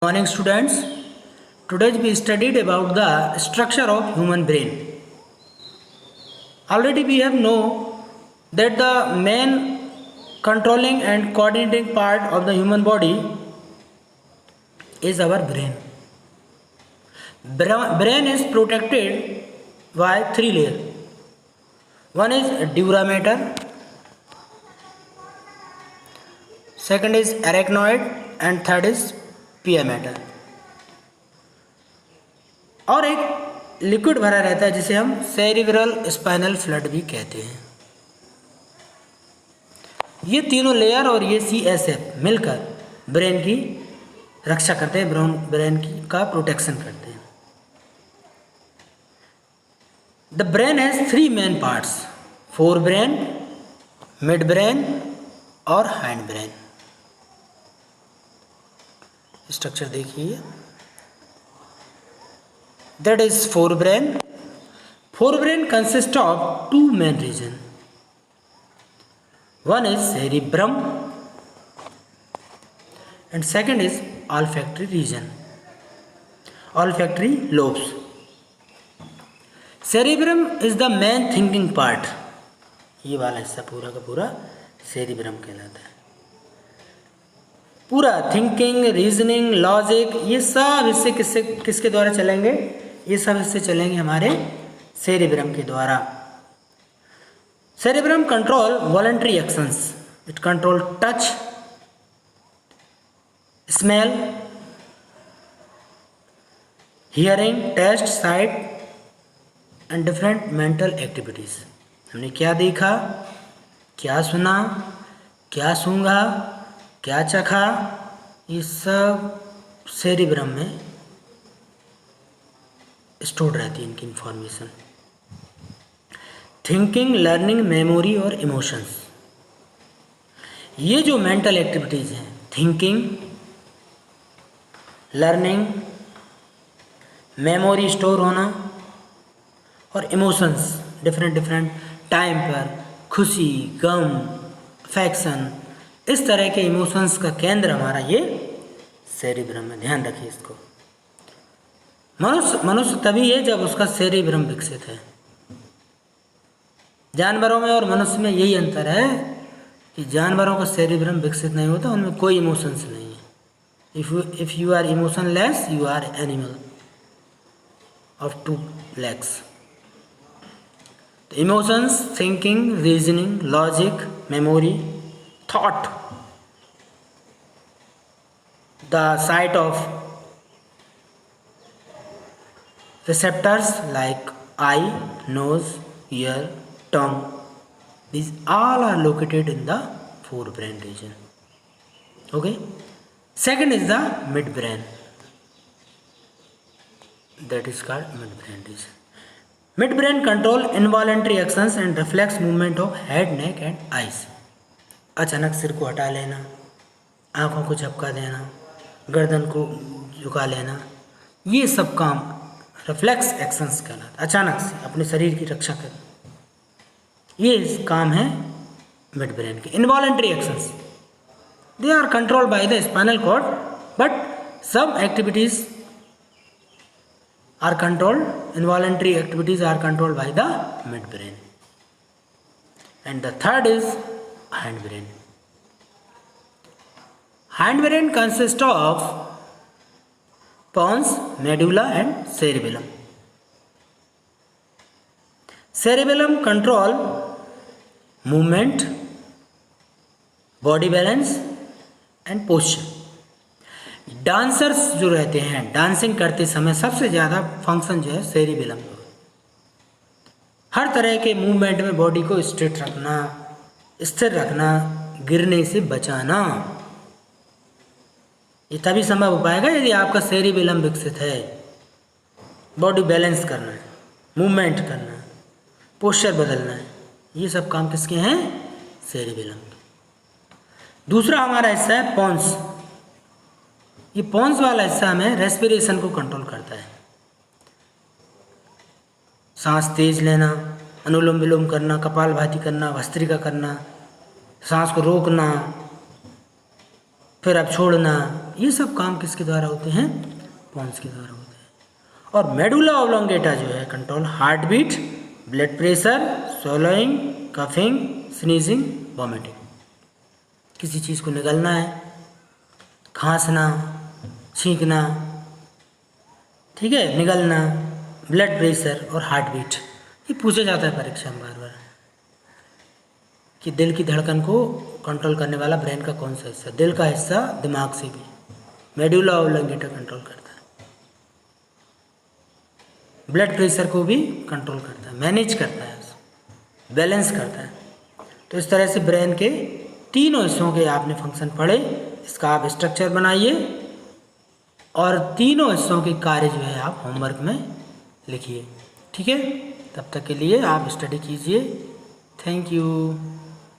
Morning students, today we studied about the structure of human brain. Already we have know that the main controlling and coordinating part of the human body is our brain. Brain is protected by three layers. One is dura mater, second is arachnoid and third is pia mater. और एक liquid भरा रहता है जिसे हम cerebral spinal fluid भी कहते हैं। ये तीनों लेयर और ये CSF मिलकर ब्रेन की रक्षा करते हैं, ब्रेन की का प्रोटेक्शन करते हैं। The brain has three main parts, fore brain, mid brain और हाइंड ब्रेन। स्ट्रक्चर देखिए, that is forebrain. Forebrain consists of two main regions. One is cerebrum and second is olfactory region, olfactory lobes. Cerebrum is the main thinking part. ये वाला हिस्सा पूरा का पूरा cerebrum कहलाता है। पूरा थिंकिंग, रीजनिंग, लॉजिक, ये सब हिस्से किसके द्वारा चलेंगे? ये सब हिस्से चलेंगे हमारे सेरिब्रम के द्वारा। Cerebrum control voluntary actions, it control touch, smell, hearing, taste, sight and different mental activities. हमने क्या देखा, क्या सुना, क्या सूंघा, क्या चखा, ये सब सेरिब्रम में स्टोर रहती है इनकी इंफॉर्मेशन। थिंकिंग, लर्निंग, मेमोरी और इमोशंस, ये जो मेंटल एक्टिविटीज़ हैं, थिंकिंग, लर्निंग, मेमोरी स्टोर होना और इमोशंस डिफरेंट टाइम पर खुशी, गम, अफेक्शन, इस तरह के इमोशंस का केंद्र हमारा ये सेरिब्रम में। ध्यान रखिए इसको। मनुष्य तभी है जब उसका सेरिब्रम विकसित है। जानवरों में और मनुष्य में यही अंतर है कि जानवरों का सेरिब्रम विकसित नहीं होता, उनमें कोई इमोशंस नहीं है। If you are emotionless, you are animal of two legs. Emotions, thinking, reasoning, logic, memory, thought, the sight of receptors like eye, nose, ear, tongue, these all are located in the forebrain region. Okay, second is the midbrain, that is called midbrain region. Midbrain control involuntary actions and reflex movement of head, neck and eyes. अचानक सिर को हटा लेना, आँखों को झपका देना, गर्दन को झुका लेना, ये सब काम रिफ्लेक्स एक्शंस कहलाता है। अचानक से अपने शरीर की रक्षा करना, ये काम है मिड ब्रेन के। Involuntary actions, they are controlled by the spinal cord, but some activities are controlled, involuntary activities are controlled by the mid brain. And the third is hindbrain. Hindbrain consists of pons, medulla and cerebellum. Cerebellum control movement, body balance and posture. Dancers जो रहते हैं, dancing करते समय सबसे ज़्यादा function जो है cerebellum का। हर तरह के मूवमेंट में बॉडी को स्ट्रेट रखना, स्थिर रखना, गिरने से बचाना, ये तभी संभव हो पाएगा यदि आपका सेरिबेलम विकसित है। बॉडी बैलेंस करना है, मूवमेंट करना है, पोस्चर बदलना है, ये सब काम किसके हैं? सेरिबेलम के। दूसरा हमारा हिस्सा है पॉन्स। ये पॉन्स वाला हिस्सा हमें रेस्पिरेशन को कंट्रोल करता है। सांस तेज लेना, अनुलोम विलोम करना, कपालभाति करना, भस्त्रिका करना, सांस को रोकना, फिर अब छोड़ना, ये सब काम किसके द्वारा होते हैं? पोन्स के द्वारा होते हैं। और मेडुला ऑब्लोंगेटा जो है control heart beat, blood pressure, swallowing, coughing, sneezing, vomiting. किसी चीज़ को निगलना है, खांसना, छींकना, ठीक है, निगलना, ब्लड प्रेशर और हार्ट बीट, ये पूछा जाता है परीक्षा में बार बार कि दिल की धड़कन को कंट्रोल करने वाला ब्रेन का कौन सा हिस्सा? दिल का हिस्सा दिमाग से भी मेडुला ऑब्लोंगेटा कंट्रोल करता है। ब्लड प्रेशर को भी कंट्रोल करता है, मैनेज करता है, बैलेंस करता है। तो इस तरह से ब्रेन के तीनों हिस्सों के आपने फंक्शन पढ़े, इसका आप स्ट्रक्चर बनाइए और तीनों हिस्सों के कार्य जो है आप होमवर्क में लिखिए। ठीक है, तब तक के लिए आप स्टडी कीजिए। Thank you.